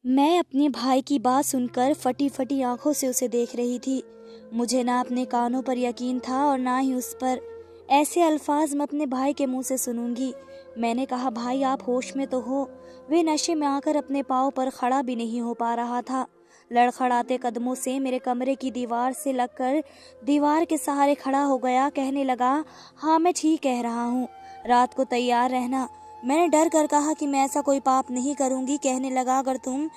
मैं अपने भाई की बात सुनकर फटी फटी आंखों से उसे देख रही थी। मुझे ना अपने कानों पर यकीन था और ना ही उस पर। ऐसे अल्फाज मैं अपने भाई के मुंह से सुनूंगी। मैंने कहा, भाई आप होश में तो हो? वे नशे में आकर अपने पाँव पर खड़ा भी नहीं हो पा रहा था। लड़खड़ाते कदमों से मेरे कमरे की दीवार से लगकर दीवार के सहारे खड़ा हो गया। कहने लगा, हाँ मैं ठीक कह रहा हूँ, रात को तैयार रहना। मैंने डर कर कहा कि मैं ऐसा कोई पाप नहीं करूंगी। कहने लगा, अगर तुम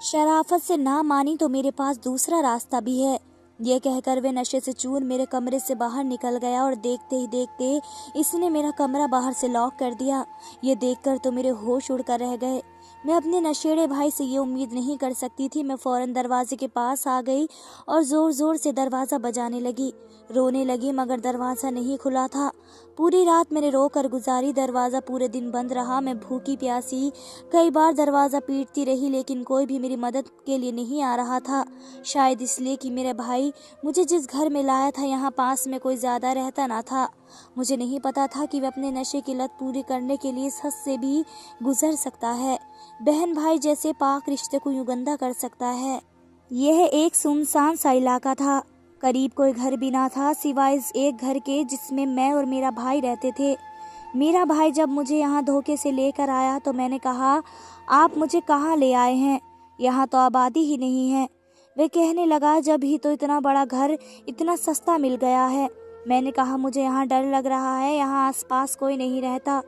शराफत से ना मानी तो मेरे पास दूसरा रास्ता भी है। ये कहकर वे नशे से चूर मेरे कमरे से बाहर निकल गया और देखते ही देखते इसने मेरा कमरा बाहर से लॉक कर दिया। ये देखकर तो मेरे होश उड़कर रह गए। मैं अपने नशेड़े भाई से ये उम्मीद नहीं कर सकती थी। मैं फौरन दरवाजे के पास आ गई और जोर जोर से दरवाज़ा बजाने लगी। रोने लगी मगर दरवाज़ा नहीं खुला था। पूरी रात मैंने रोकर गुजारी, दरवाज़ा पूरे दिन बंद रहा। मैं भूखी प्यासी कई बार दरवाज़ा पीटती रही लेकिन कोई भी मेरी मदद के लिए नहीं आ रहा था। शायद इसलिए कि मेरा भाई मुझे जिस घर में लाया था यहाँ पास में कोई ज़्यादा रहता ना था। मुझे नहीं पता था कि वह अपने नशे की लत पूरी करने के लिए इस हद से भी गुजर सकता है। बहन भाई जैसे पाक रिश्ते को यूं गंदा कर सकता है। यह एक सुनसान सा इलाका था। करीब कोई घर भी ना था सिवाय इस एक घर के जिसमें मैं और मेरा भाई रहते थे। मेरा भाई जब मुझे यहाँ धोखे से लेकर आया तो मैंने कहा, आप मुझे कहाँ ले आए हैं? यहाँ तो आबादी ही नहीं है। वे कहने लगा, जब ही तो इतना बड़ा घर इतना सस्ता मिल गया है। मैंने कहा, मुझे यहाँ डर लग रहा है, यहाँ आसपास कोई नहीं रहता,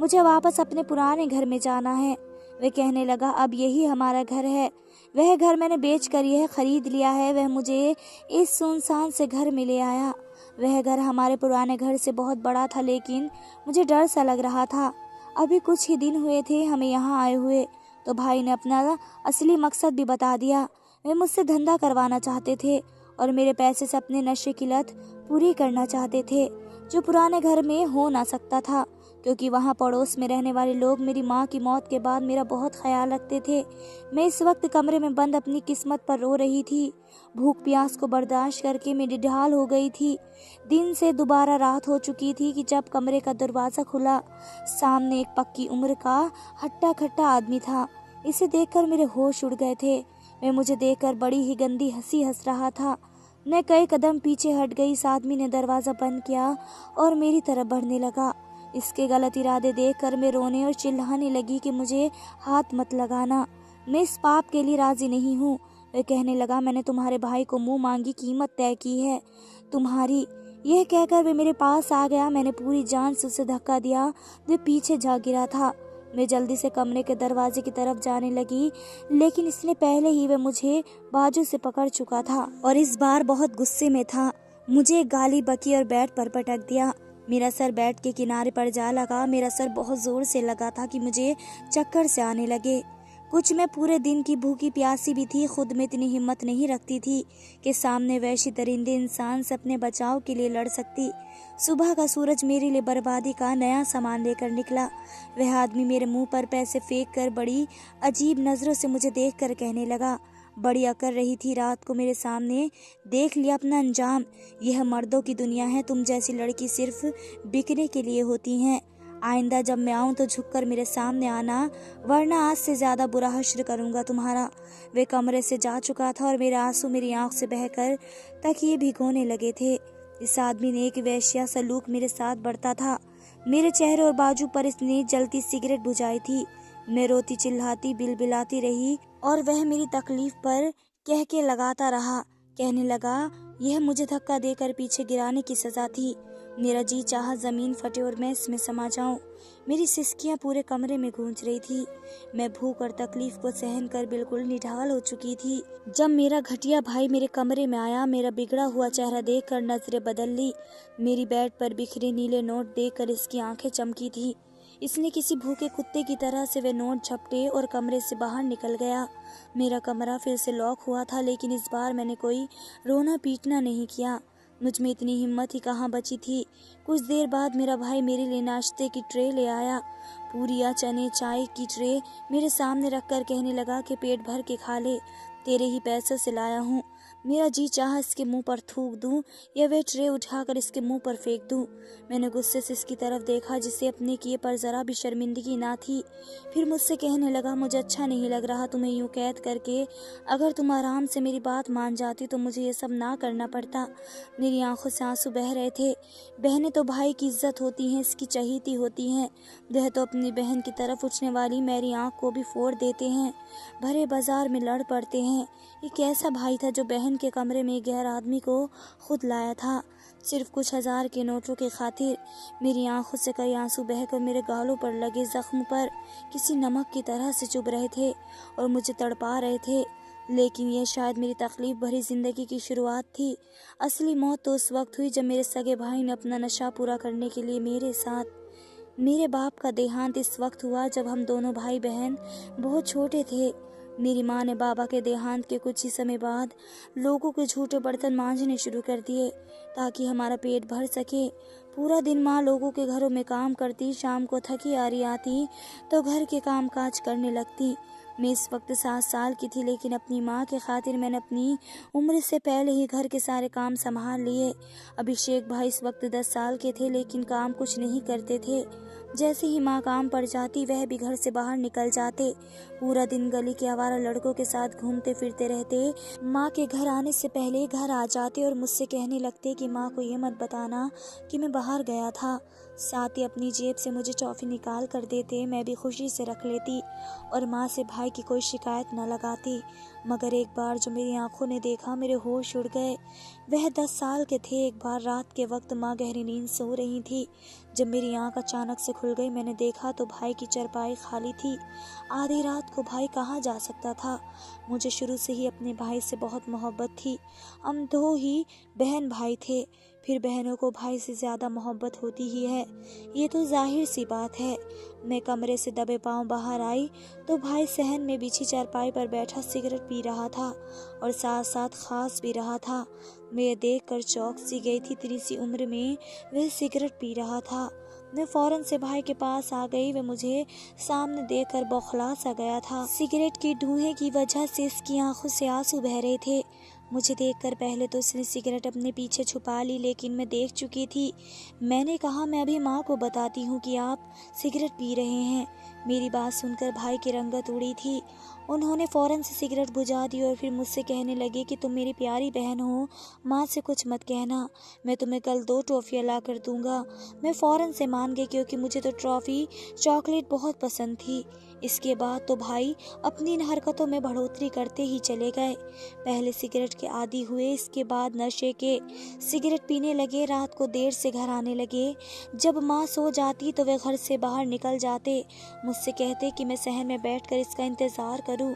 मुझे वापस अपने पुराने घर में जाना है। वे कहने लगा, अब यही हमारा घर है। वह घर मैंने बेच कर यह खरीद लिया है। वह मुझे इस सुनसान से घर में ले आया। वह घर हमारे पुराने घर से बहुत बड़ा था लेकिन मुझे डर सा लग रहा था। अभी कुछ ही दिन हुए थे हमें यहाँ आए हुए, तो भाई ने अपना असली मकसद भी बता दिया। वे मुझसे धंधा करवाना चाहते थे और मेरे पैसे से अपने नशे की लत पूरी करना चाहते थे, जो पुराने घर में हो ना सकता था क्योंकि वहाँ पड़ोस में रहने वाले लोग मेरी माँ की मौत के बाद मेरा बहुत ख्याल रखते थे। मैं इस वक्त कमरे में बंद अपनी किस्मत पर रो रही थी। भूख प्यास को बर्दाश्त करके मैं ढिढाल हो गई थी। दिन से दोबारा रात हो चुकी थी कि जब कमरे का दरवाज़ा खुला। सामने एक पक्की उम्र का हट्टा खट्टा आदमी था। इसे देखकर मेरे होश उड़ गए थे। वह मुझे देखकर बड़ी ही गंदी हंसी हंस रहा था। मैं कई कदम पीछे हट गई। इस आदमी ने दरवाज़ा बंद किया और मेरी तरफ बढ़ने लगा। इसके गलत इरादे देखकर मैं रोने और चिल्लाने लगी कि मुझे हाथ मत लगाना, मैं इस पाप के लिए राजी नहीं हूँ। वह कहने लगा, मैंने तुम्हारे भाई को मुंह मांगी कीमत तय की है तुम्हारी। यह कहकर वे मेरे पास आ गया। मैंने पूरी जान से उसे धक्का दिया। वे पीछे जा गिरा था। मैं जल्दी से कमरे के दरवाजे की तरफ जाने लगी लेकिन इसने पहले ही वह मुझे बाजू से पकड़ चुका था और इस बार बहुत गुस्से में था। मुझे एक गाली बकी और बेड पर पटक दिया। मेरा सर बेड के किनारे पर जा लगा। मेरा सर बहुत जोर से लगा था कि मुझे चक्कर से आने लगे। कुछ मैं पूरे दिन की भूखी प्यासी भी थी। खुद में इतनी हिम्मत नहीं रखती थी कि सामने वैसी दरिंदे इंसान से अपने बचाव के लिए लड़ सकती। सुबह का सूरज मेरे लिए बर्बादी का नया सामान लेकर निकला। वह आदमी मेरे मुंह पर पैसे फेंक कर बड़ी अजीब नज़रों से मुझे देख कर कहने लगा, बड़ी अकड़ रही थी रात को मेरे सामने, देख लिया अपना अंजाम। यह मर्दों की दुनिया है, तुम जैसी लड़की सिर्फ बिकने के लिए होती हैं। आइंदा जब मैं आऊँ तो झुककर मेरे सामने आना, वरना आज से ज़्यादा बुरा हश्र करूँगा तुम्हारा। वे कमरे से जा चुका था और मेरे आंसू मेरी आँख से बहकर तकिए भिगोने लगे थे। इस आदमी ने एक वेश्या सलूक मेरे साथ बढ़ता था। मेरे चेहरे और बाजू पर इसने जलती सिगरेट बुझाई थी। मैं रोती चिल्लाती बिलबिलाती रही और वह मेरी तकलीफ पर कह के लगाता रहा। कहने लगा, यह मुझे धक्का देकर पीछे गिराने की सजा थी। मेरा जी चाहा जमीन फटे और मैं इसमें समा जाऊं। मेरी सिसकियां पूरे कमरे में गूंज रही थी। मैं भूख और तकलीफ को सहन कर बिल्कुल निढाल हो चुकी थी। जब मेरा घटिया भाई मेरे कमरे में आया, मेरा बिगड़ा हुआ चेहरा देखकर नजरें बदल ली। मेरी बेड पर बिखरे नीले नोट देखकर इसकी आंखें चमकी थी। इसने किसी भूखे कुत्ते की तरह से वे नोट झपटे और कमरे से बाहर निकल गया। मेरा कमरा फिर से लॉक हुआ था लेकिन इस बार मैंने कोई रोना पीटना नहीं किया। मुझ में इतनी हिम्मत ही कहाँ बची थी। कुछ देर बाद मेरा भाई मेरे लिए नाश्ते की ट्रे ले आया। पूरियाँ, चने, चाय की ट्रे मेरे सामने रखकर कहने लगा कि पेट भर के खा ले, तेरे ही पैसों से लाया हूँ। मेरा जी चाहा इसके मुंह पर थूक दूं या वह ट्रे उठाकर इसके मुंह पर फेंक दूं। मैंने गुस्से से इसकी तरफ देखा जिसे अपने किए पर जरा भी शर्मिंदगी ना थी। फिर मुझसे कहने लगा, मुझे अच्छा नहीं लग रहा तुम्हें यूं कैद करके। अगर तुम आराम से मेरी बात मान जाती तो मुझे ये सब ना करना पड़ता। मेरी आंखों से आंसू बह रहे थे। बहनें तो भाई की इज्जत होती हैं, इसकी चहीती होती हैं। वह तो अपनी बहन की तरफ उठने वाली मेरी आंख को भी फोड़ देते हैं, भरे बाजार में लड़ पड़ते हैं। ये कैसा भाई था जो बहन के कमरे में एक गैर आदमी को खुद लाया था, सिर्फ कुछ 1000 के नोटों की खातिर। मेरी आंखों से कई आंसू बहकर मेरे गालों पर लगे जख्म पर किसी नमक की तरह से चुभ रहे थे और मुझे तड़पा रहे थे। लेकिन यह शायद मेरी तकलीफ भरी जिंदगी की शुरुआत थी। असली मौत तो उस वक्त हुई जब मेरे सगे भाई ने अपना नशा पूरा करने के लिए मेरे साथ। मेरे बाप का देहांत इस वक्त हुआ जब हम दोनों भाई बहन बहुत छोटे थे। मेरी माँ ने बाबा के देहांत के कुछ ही समय बाद लोगों के झूठे बर्तन मांजने शुरू कर दिए ताकि हमारा पेट भर सके। पूरा दिन माँ लोगों के घरों में काम करती, शाम को थकी हारी आती तो घर के काम काज करने लगती। मैं इस वक्त 7 साल की थी, लेकिन अपनी माँ के खातिर मैंने अपनी उम्र से पहले ही घर के सारे काम संभाल लिए। अभिषेक भाई इस वक्त 10 साल के थे, लेकिन काम कुछ नहीं करते थे। जैसे ही माँ काम पर जाती वह भी घर से बाहर निकल जाते। पूरा दिन गली के आवारा लड़कों के साथ घूमते फिरते रहते। माँ के घर आने से पहले घर आ जाते और मुझसे कहने लगते कि माँ को ये मत बताना कि मैं बाहर गया था। साथ ही अपनी जेब से मुझे टॉफ़ी निकाल कर देते, मैं भी खुशी से रख लेती और माँ से भाई की कोई शिकायत न लगाती। मगर एक बार जो मेरी आंखों ने देखा, मेरे होश उड़ गए। वह 10 साल के थे। एक बार रात के वक्त माँ गहरी नींद सो रही थी। जब मेरी आंख अचानक से खुल गई, मैंने देखा तो भाई की चारपाई खाली थी। आधी रात को भाई कहाँ जा सकता था। मुझे शुरू से ही अपने भाई से बहुत मोहब्बत थी। हम 2 ही बहन भाई थे, फिर बहनों को भाई से ज़्यादा मोहब्बत होती ही है, ये तो जाहिर सी बात है। मैं कमरे से दबे पांव बाहर आई तो भाई सहन में बिछी चारपाई पर बैठा सिगरेट पी रहा था और साथ साथ खास भी रहा था। मैं देख कर चौंक सी गई थी, इतनी सी उम्र में वह सिगरेट पी रहा था। मैं फौरन से भाई के पास आ गई। वह मुझे सामने देखकर बौखला सा गया था। सिगरेट की धुएं की वजह से इसकी आंखों से आंसू बह रहे थे। मुझे देखकर पहले तो उसने सिगरेट अपने पीछे छुपा ली, लेकिन मैं देख चुकी थी। मैंने कहा, मैं अभी माँ को बताती हूँ कि आप सिगरेट पी रहे हैं। मेरी बात सुनकर भाई की रंगत उड़ी थी। उन्होंने फ़ौरन से सिगरेट बुझा दी और फिर मुझसे कहने लगे कि तुम मेरी प्यारी बहन हो, माँ से कुछ मत कहना, मैं तुम्हें कल 2 टॉफ़ियाँ ला कर दूँगा। मैं फ़ौरन से मान गई क्योंकि मुझे तो टॉफ़ी चॉकलेट बहुत पसंद थी। इसके बाद तो भाई अपनी इन हरकतों में बढ़ोतरी करते ही चले गए। पहले सिगरेट के आदी हुए, इसके बाद नशे के। सिगरेट पीने लगे, रात को देर से घर आने लगे। जब माँ सो जाती तो वे घर से बाहर निकल जाते। मुझसे कहते कि मैं सहन में बैठकर इसका इंतज़ार करूं।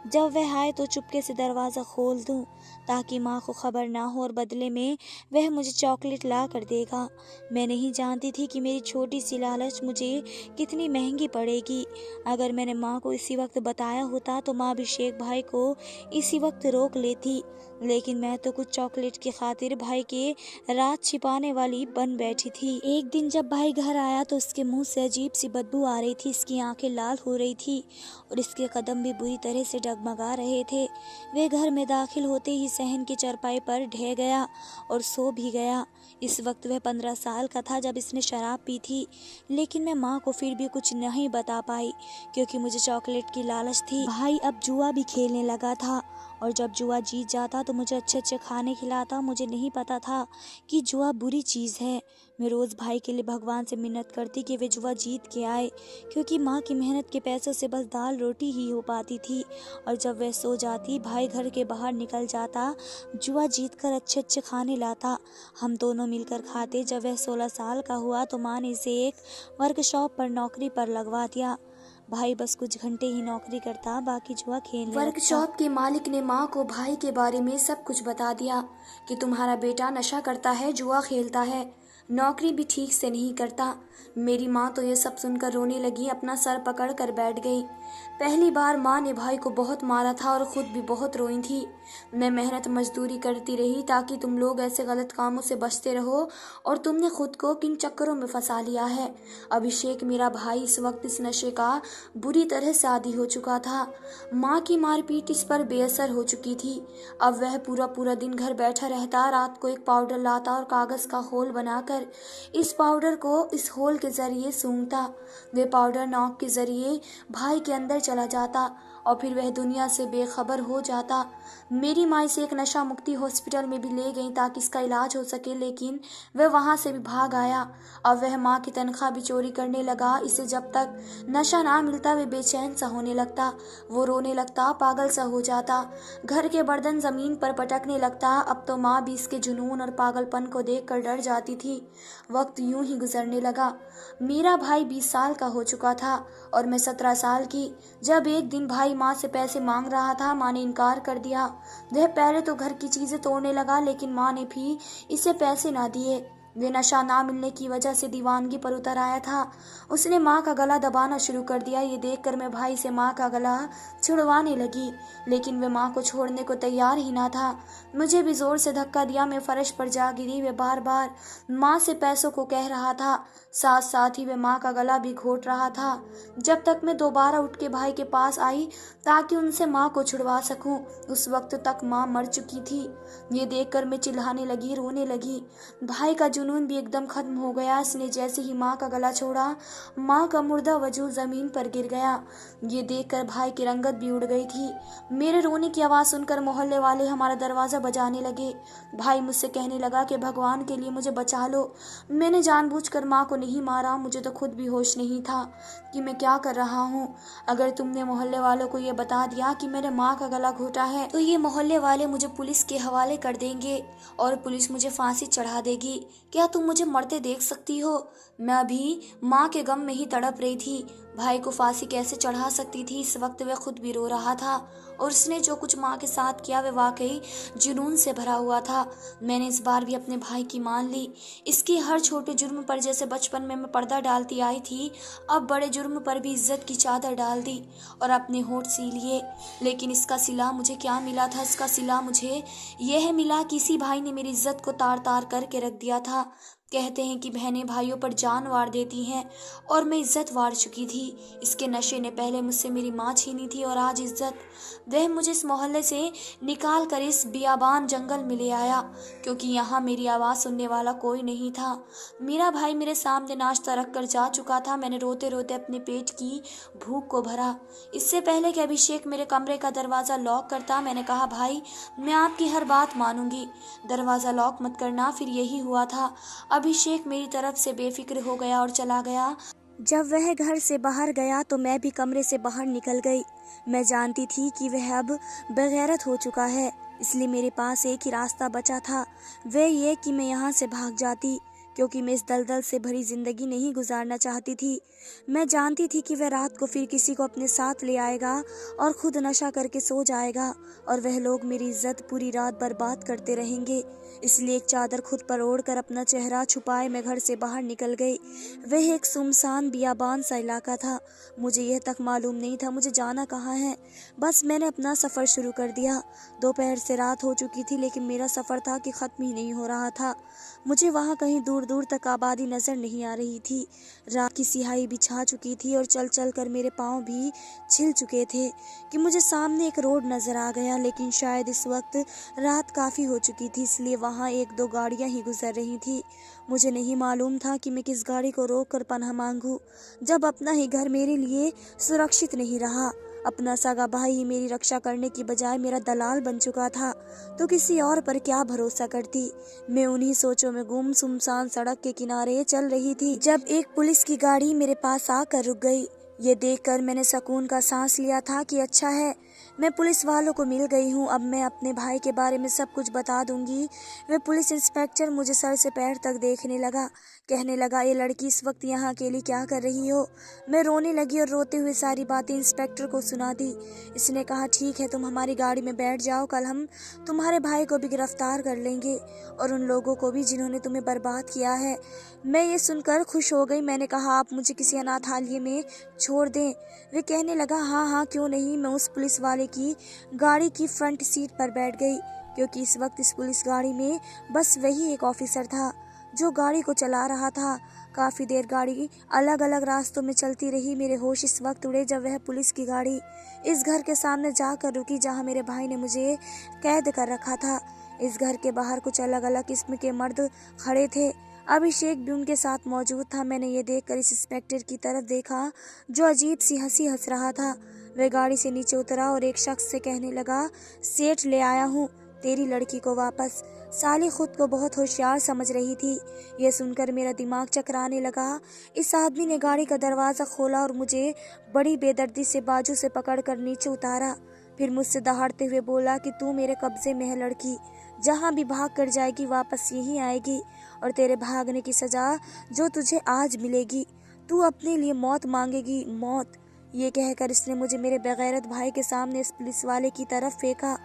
जब वह आए तो चुपके से दरवाज़ा खोल दूं ताकि माँ को खबर ना हो और बदले में वह मुझे चॉकलेट ला कर देगा। मैं नहीं जानती थी कि मेरी छोटी सी लालच मुझे कितनी महंगी पड़ेगी। अगर मैंने माँ को इसी वक्त बताया होता तो माँ अभिषेक भाई को इसी वक्त रोक लेती, लेकिन मैं तो कुछ चॉकलेट की खातिर भाई के राज छिपाने वाली बन बैठी थी। एक दिन जब भाई घर आया तो उसके मुंह से अजीब सी बदबू आ रही थी, इसकी आंखें लाल हो रही थी और इसके कदम भी बुरी तरह से डगमगा रहे थे। वे घर में दाखिल होते ही सहन की चारपाई पर ढह गया और सो भी गया। इस वक्त वह 15 साल का था जब इसने शराब पी थी, लेकिन मैं माँ को फिर भी कुछ नहीं बता पाई क्योंकि मुझे चॉकलेट की लालच थी। भाई अब जुआ भी खेलने लगा था और जब जुआ जीत जाता तो मुझे अच्छे अच्छे खाने खिलाता। मुझे नहीं पता था कि जुआ बुरी चीज़ है। मैं रोज़ भाई के लिए भगवान से मिन्नत करती कि वे जुआ जीत के आए, क्योंकि माँ की मेहनत के पैसों से बस दाल रोटी ही हो पाती थी। और जब वह सो जाती, भाई घर के बाहर निकल जाता, जुआ जीत कर अच्छे अच्छे खाने लाता। हम दोनों मिलकर खाते। जब वह 16 साल का हुआ तो माँ ने इसे एक वर्कशॉप पर नौकरी पर लगवा दिया। भाई बस कुछ घंटे ही नौकरी करता, बाकी जुआ खेलने लगता। वर्कशॉप के मालिक ने माँ को भाई के बारे में सब कुछ बता दिया कि तुम्हारा बेटा नशा करता है, जुआ खेलता है, नौकरी भी ठीक से नहीं करता। मेरी माँ तो ये सब सुनकर रोने लगी, अपना सर पकड़ कर बैठ गई। पहली बार माँ ने भाई को बहुत मारा था और खुद भी बहुत रोई थी। मैं मेहनत मजदूरी करती रही ताकि तुम लोग ऐसे गलत कामों से बचते रहो, और तुमने खुद को किन चक्करों में फंसा लिया है। अभिषेक मेरा भाई इस वक्त इस नशे का बुरी तरह से आदी हो चुका था। माँ की मारपीट इस पर बेअसर हो चुकी थी। अब वह पूरा पूरा दिन घर बैठा रहता, रात को एक पाउडर लाता और कागज का होल बनाकर इस पाउडर को इस होल के जरिए सूंघता। वे पाउडर नाक के जरिए भाई के अंदर चला जाता और फिर वह दुनिया से बेखबर हो जाता। मेरी माँ इसे एक नशा मुक्ति हॉस्पिटल में भी ले गई ताकि इसका इलाज हो सके, लेकिन वह वहाँ से भी भाग आया। अब वह माँ की तनख्वाह भी चोरी करने लगा। इसे जब तक नशा ना मिलता वे बेचैन सा होने लगता, वो रोने लगता, पागल सा हो जाता, घर के बर्तन जमीन पर पटकने लगता। अब तो माँ भी इसके जुनून और पागलपन को देखकर डर जाती थी। वक्त यूं ही गुजरने लगा। मेरा भाई 20 साल का हो चुका था और मैं 17 साल की। जब एक दिन भाई माँ से पैसे मांग रहा था, माँ ने इनकार कर दिया। वह पहले तो घर की चीजें तोड़ने लगा, लेकिन माँ ने भी इसे पैसे ना दिए। वे नशा ना मिलने की वजह से दीवानगी पर उतर आया था। उसने माँ का गला दबाना शुरू कर दिया। ये देखकर मैं भाई से माँ का गला छुड़वाने लगी, लेकिन वे माँ को छोड़ने को तैयार ही ना था। मुझे भी जोर से धक्का दिया। मैं फर्श पर जा गिरी। वे बार बार माँ से पैसों को कह रहा था, साथ साथ ही वे माँ का गला भी घोट रहा था, जब तक मैं दोबारा उठ के भाई के पास आई ताकि उनसे माँ को छुड़वा सकूं। उस वक्त तक माँ मर चुकी थी। ये देखकर मैं चिल्लाने लगी, रोने लगी। भाई का जुनून भी एकदम खत्म हो गया। इसने जैसे ही माँ का गला छोड़ा, माँ का मुर्दा वजूद जमीन पर गिर गया। ये देखकर भाई की रंगत भी उड़ गई थी। मेरे रोने की आवाज़ सुनकर मोहल्ले वाले हमारा दरवाज़ा बजाने लगे। भाई मुझसे कहने लगा कि भगवान के लिए मुझे बचा लो। मैंने जानबूझकर माँ को नहीं मारा। मुझे तो खुद भी होश नहीं था कि मैं क्या कर रहा हूँ। अगर तुमने मोहल्ले वालों को ये बता दिया कि मेरे माँ का गला घोटा है तो ये मोहल्ले वाले मुझे पुलिस के हवाले कर देंगे और पुलिस मुझे फांसी चढ़ा देगी। क्या तुम मुझे मरते देख सकती हो? मैं अभी माँ के गम में ही तड़प रही थी। भाई को फांसी कैसे चढ़ा सकती थी? इस वक्त वह खुद भी रो रहा था और उसने जो कुछ माँ के साथ किया वह वाकई जुनून से भरा हुआ था। मैंने इस बार भी अपने भाई की मान ली। इसकी हर छोटे जुर्म पर जैसे बचपन में मैं पर्दा डालती आई थी, अब बड़े जुर्म पर भी इज्जत की चादर डाल दी और अपने होठ सी लिए। लेकिन इसका सिला मुझे क्या मिला था? इसका सिला मुझे यह मिला कि इसी भाई ने मेरी इज्जत को तार तार करके रख दिया था। कहते हैं कि बहनें भाइयों पर जान वार देती हैं और मैं इज्जत वार चुकी थी। इसके नशे ने पहले मुझसे मेरी माँ छीनी थी और आज इज्जत वह मुझे इस मोहल्ले से निकाल कर इस बियाबान जंगल में ले आया, क्योंकि यहाँ मेरी आवाज़ सुनने वाला कोई नहीं था। मेरा भाई मेरे सामने नाश्ता रख कर जा चुका था। मैंने रोते रोते अपने पेट की भूख को भरा। इससे पहले कि अभिषेक मेरे कमरे का दरवाज़ा लॉक करता, मैंने कहा, भाई मैं आपकी हर बात मानूंगी, दरवाज़ा लॉक मत करना। फिर यही हुआ था। अभिषेक मेरी तरफ से बेफिक्र हो गया और चला गया। जब वह घर से बाहर गया तो मैं भी कमरे से बाहर निकल गई। मैं जानती थी कि वह अब बेगैरत हो चुका है, इसलिए मेरे पास एक ही रास्ता बचा था, वह ये कि मैं यहाँ से भाग जाती, क्योंकि मैं इस दलदल से भरी जिंदगी नहीं गुजारना चाहती थी। मैं जानती थी कि वह रात को फिर किसी को अपने साथ ले आएगा और खुद नशा करके सो जाएगा और वह लोग मेरी इज्जत पूरी रात बर्बाद करते रहेंगे। इसलिए एक चादर खुद पर ओढ़कर अपना चेहरा छुपाए मैं घर से बाहर निकल गई। वह एक सुनसान बियाबान सा इलाका था। मुझे यह तक मालूम नहीं था मुझे जाना कहाँ है। बस मैंने अपना सफ़र शुरू कर दिया। दोपहर से रात हो चुकी थी, लेकिन मेरा सफ़र था कि ख़त्म ही नहीं हो रहा था। मुझे वहाँ कहीं दूर दूर तक आबादी नज़र नहीं आ रही थी। रात की सिहाई बिछा चुकी थी और चल चल कर मेरे पाँव भी छिल चुके थे कि मुझे सामने एक रोड नज़र आ गया, लेकिन शायद इस वक्त रात काफ़ी हो चुकी थी, इसलिए वहाँ एक दो गाड़ियाँ ही गुजर रही थी। मुझे नहीं मालूम था कि मैं किस गाड़ी को रोक कर पनाह मांगूं, जब अपना ही घर मेरे लिए सुरक्षित नहीं रहा। अपना सगा भाई ही मेरी रक्षा करने की बजाय मेरा दलाल बन चुका था, तो किसी और पर क्या भरोसा करती। मैं उन्हीं सोचों में गुम सुनसान सड़क के किनारे चल रही थी जब एक पुलिस की गाड़ी मेरे पास आकर रुक गई। ये देखकर मैंने सुकून का सांस लिया था कि अच्छा है, मैं पुलिस वालों को मिल गई हूँ। अब मैं अपने भाई के बारे में सब कुछ बता दूंगी। वह पुलिस इंस्पेक्टर मुझे सर से पैर तक देखने लगा। कहने लगा, ये लड़की इस वक्त यहाँ अकेली क्या कर रही हो? मैं रोने लगी और रोते हुए सारी बातें इंस्पेक्टर को सुना दी। इसने कहा, ठीक है, तुम हमारी गाड़ी में बैठ जाओ, कल हम तुम्हारे भाई को भी गिरफ्तार कर लेंगे और उन लोगों को भी जिन्होंने तुम्हें बर्बाद किया है। मैं ये सुनकर खुश हो गई। मैंने कहा, आप मुझे किसी अनाथालय में छोड़ दें। वे कहने लगा, हाँ हाँ क्यों नहीं। मैं उस पुलिस वाले की गाड़ी की फ्रंट सीट पर बैठ गई, क्योंकि इस वक्त इस पुलिस गाड़ी में बस वही एक ऑफिसर था जो गाड़ी को चला रहा था। काफ़ी देर गाड़ी अलग अलग रास्तों में चलती रही। मेरे होश इस वक्त उड़े जब वह पुलिस की गाड़ी इस घर के सामने जाकर रुकी जहां मेरे भाई ने मुझे कैद कर रखा था। इस घर के बाहर कुछ अलग अलग किस्म के मर्द खड़े थे। अभिषेक भी उनके साथ मौजूद था। मैंने ये देखकर इस इंस्पेक्टर की तरफ देखा जो अजीब सी हंसी हंस रहा था। वह गाड़ी से नीचे उतरा और एक शख्स से कहने लगा, सेठ ले आया हूँ तेरी लड़की को वापस। साली खुद को बहुत होशियार समझ रही थी। यह सुनकर मेरा दिमाग चकराने लगा। इस आदमी ने गाड़ी का दरवाज़ा खोला और मुझे बड़ी बेदर्दी से बाजू से पकड़कर नीचे उतारा। फिर मुझसे दहाड़ते हुए बोला कि तू मेरे कब्जे में है लड़की, जहाँ भी भाग कर जाएगी वापस यहीं आएगी और तेरे भागने की सज़ा जो तुझे आज मिलेगी, तू अपने लिए मौत मांगेगी, मौत। ये कहकर इसने मुझे मेरे बेगैरत भाई के सामने इस पुलिस वाले की तरफ फेंका।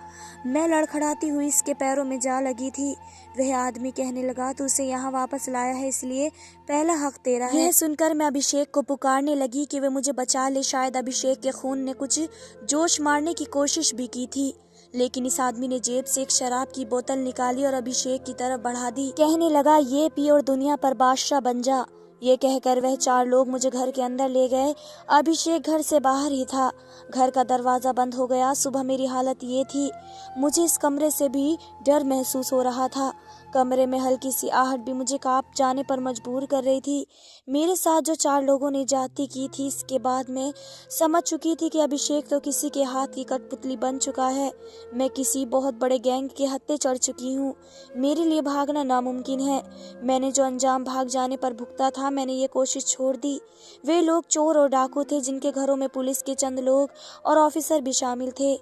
मैं लड़खड़ाती हुई इसके पैरों में जा लगी थी। वह आदमी कहने लगा, तू उसे यहाँ वापस लाया है इसलिए पहला हक तेरा है। यह सुनकर मैं अभिषेक को पुकारने लगी कि वह मुझे बचा ले। शायद अभिषेक के खून ने कुछ जोश मारने की कोशिश भी की थी, लेकिन इस आदमी ने जेब से एक शराब की बोतल निकाली और अभिषेक की तरफ बढ़ा दी। कहने लगा, ये पी और दुनिया पर बादशाह बन जा। ये कहकर वह 4 लोग मुझे घर के अंदर ले गए। अभिषेक घर से बाहर ही था। घर का दरवाज़ा बंद हो गया। सुबह मेरी हालत ये थी, मुझे इस कमरे से भी डर महसूस हो रहा था। कमरे में हल्की सी आहट भी मुझे कांप जाने पर मजबूर कर रही थी। मेरे साथ जो 4 लोगों ने ज्यादती की थी, इसके बाद मैं समझ चुकी थी कि अभिषेक तो किसी के हाथ की कठपुतली बन चुका है। मैं किसी बहुत बड़े गैंग के हत्थे चढ़ चुकी हूँ। मेरे लिए भागना नामुमकिन है। मैंने जो अंजाम भाग जाने पर भुगता था, मैंने ये कोशिश छोड़ दी। वे लोग चोर और डाकू थे जिनके घरों में पुलिस के चंद लोग और ऑफिसर भी शामिल थे।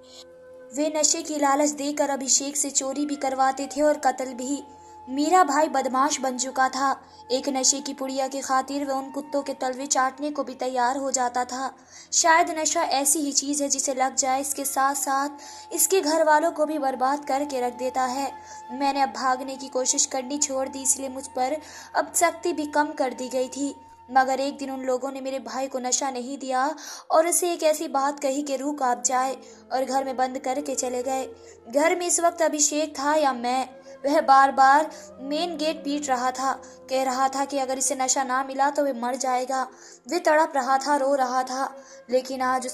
वे नशे की लालच देकर अभिषेक से चोरी भी करवाते थे और कत्ल भी। मेरा भाई बदमाश बन चुका था। एक नशे की पुड़िया की खातिर वह उन कुत्तों के तलवे चाटने को भी तैयार हो जाता था। शायद नशा ऐसी ही चीज़ है जिसे लग जाए इसके साथ साथ इसके घर वालों को भी बर्बाद करके रख देता है। मैंने अब भागने की कोशिश करनी छोड़ दी, इसलिए मुझ पर अब सख्ती भी कम कर दी गई थी। मगर एक दिन उन लोगों ने मेरे भाई को नशा नहीं दिया और उसे एक ऐसी बात कही कि रूह कांप जाए और घर में बंद करके चले गए। घर में इस वक्त अभिषेक था या मैं, वह बार बार मेन गेट पीट रहा था। कह रहा था कि अगर इसे नशा ना मिला तो वह मर जाएगा। वह तड़प रहा था, रो रहा था, लेकिन आज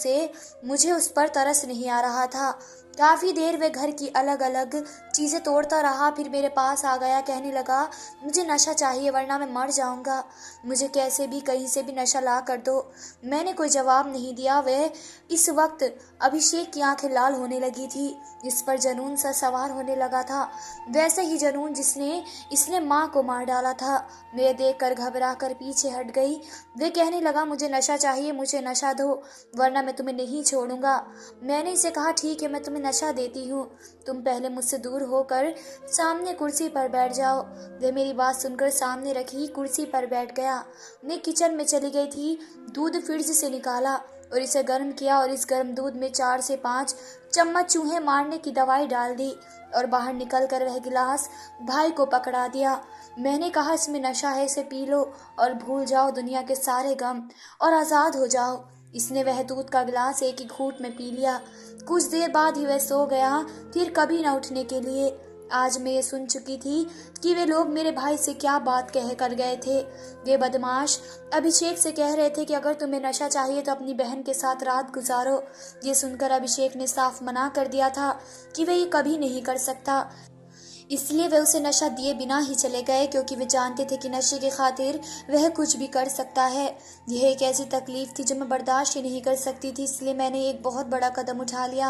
मुझे उस पर तरस नहीं आ रहा था। काफ़ी देर वह घर की अलग अलग चीज़ें तोड़ता रहा, फिर मेरे पास आ गया। कहने लगा, मुझे नशा चाहिए वरना मैं मर जाऊंगा, मुझे कैसे भी कहीं से भी नशा ला कर दो। मैंने कोई जवाब नहीं दिया। वह इस वक्त अभिषेक की आंखें लाल होने लगी थी, इस पर जुनून सा सवार होने लगा था, वैसे ही जुनून जिसने इसने माँ को मार डाला था। मैं देखकर घबरा कर पीछे हट गई। वह कहने लगा, मुझे नशा चाहिए, मुझे नशा दो वरना मैं तुम्हें नहीं छोड़ूंगा। मैंने इसे कहा, ठीक है, मैं तुम्हें नशा देती हूँ, तुम पहले मुझसे दूर होकर सामने कुर्सी पर बैठ जाओ। वह मेरी बात सुनकर सामने रखी कुर्सी पर बैठ गया। मैं किचन में चली गई थी, दूध फ्रिज से निकाला और इसे गर्म किया और इस गर्म दूध में 4 से 5 चम्मच चूहे मारने की दवाई डाल दी और बाहर निकलकर वह गिलास भाई को पकड़ा दिया। मैंने कहा, इसमें नशा है, इसे पी लो और भूल जाओ दुनिया के सारे गम और आज़ाद हो जाओ। इसने वह दूध का गिलास एक ही घूंट में पी लिया। कुछ देर बाद ही वह सो गया, फिर कभी न उठने के लिए। आज मैं ये सुन चुकी थी कि वे लोग मेरे भाई से क्या बात कह कर गए थे। वे बदमाश अभिषेक से कह रहे थे कि अगर तुम्हें नशा चाहिए तो अपनी बहन के साथ रात गुजारो। ये सुनकर अभिषेक ने साफ मना कर दिया था कि वह ये कभी नहीं कर सकता, इसलिए वे उसे नशा दिए बिना ही चले गए, क्योंकि वे जानते थे कि नशे की खातिर वह कुछ भी कर सकता है। यह एक ऐसी तकलीफ थी जो मैं बर्दाश्त ही नहीं कर सकती थी, इसलिए मैंने एक बहुत बड़ा कदम उठा लिया।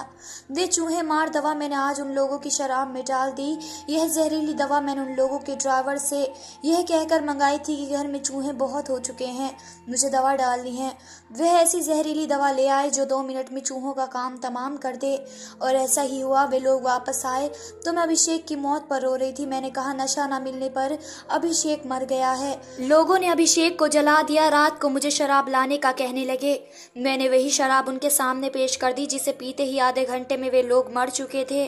वे चूहे मार दवा मैंने आज उन लोगों की शराब में डाल दी। यह जहरीली दवा मैंने उन लोगों के ड्राइवर से यह कहकर मंगाई थी कि घर में चूहे बहुत हो चुके हैं, मुझे दवा डालनी है। वह ऐसी जहरीली दवा ले आए जो 2 मिनट में चूहों का काम तमाम कर दे। और ऐसा ही हुआ। वे लोग वापस आए तो मैं अभिषेक की मौत पर रो रही थी। मैंने कहा, नशा न मिलने पर अभिषेक मर गया है। लोगों ने अभिषेक को जला दिया। रात को मुझे शराब लाने का कहने लगे। मैंने वही शराब उनके सामने पेश कर दी जिसे पीते ही आधे घंटे में वे लोग मर चुके थे।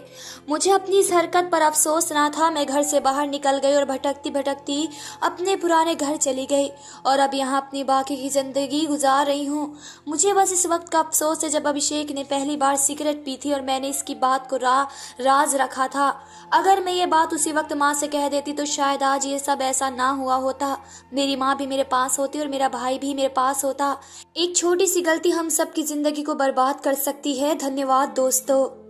मुझे अपनी इस हरकत पर अफसोस ना था। मैं घर से बाहर निकल गई और भटकती भटकती अपने पुराने घर चली गई और अब यहाँ अपनी बाकी की जिंदगी गुजार रही हूँ। मुझे बस इस वक्त का अफसोस है जब अभिषेक ने पहली बार सिगरेट पी थी और मैंने इसकी बात को राज रखा था। अगर मैं ये बात उसी वक्त माँ से कह देती तो शायद आज ये सब ऐसा ना हुआ होता। मेरी माँ भी मेरे पास होती और मेरा भाई भी मेरे पास होता। एक छोटी सी गलती हम सब की जिंदगी को बर्बाद कर सकती है। धन्यवाद दोस्तों।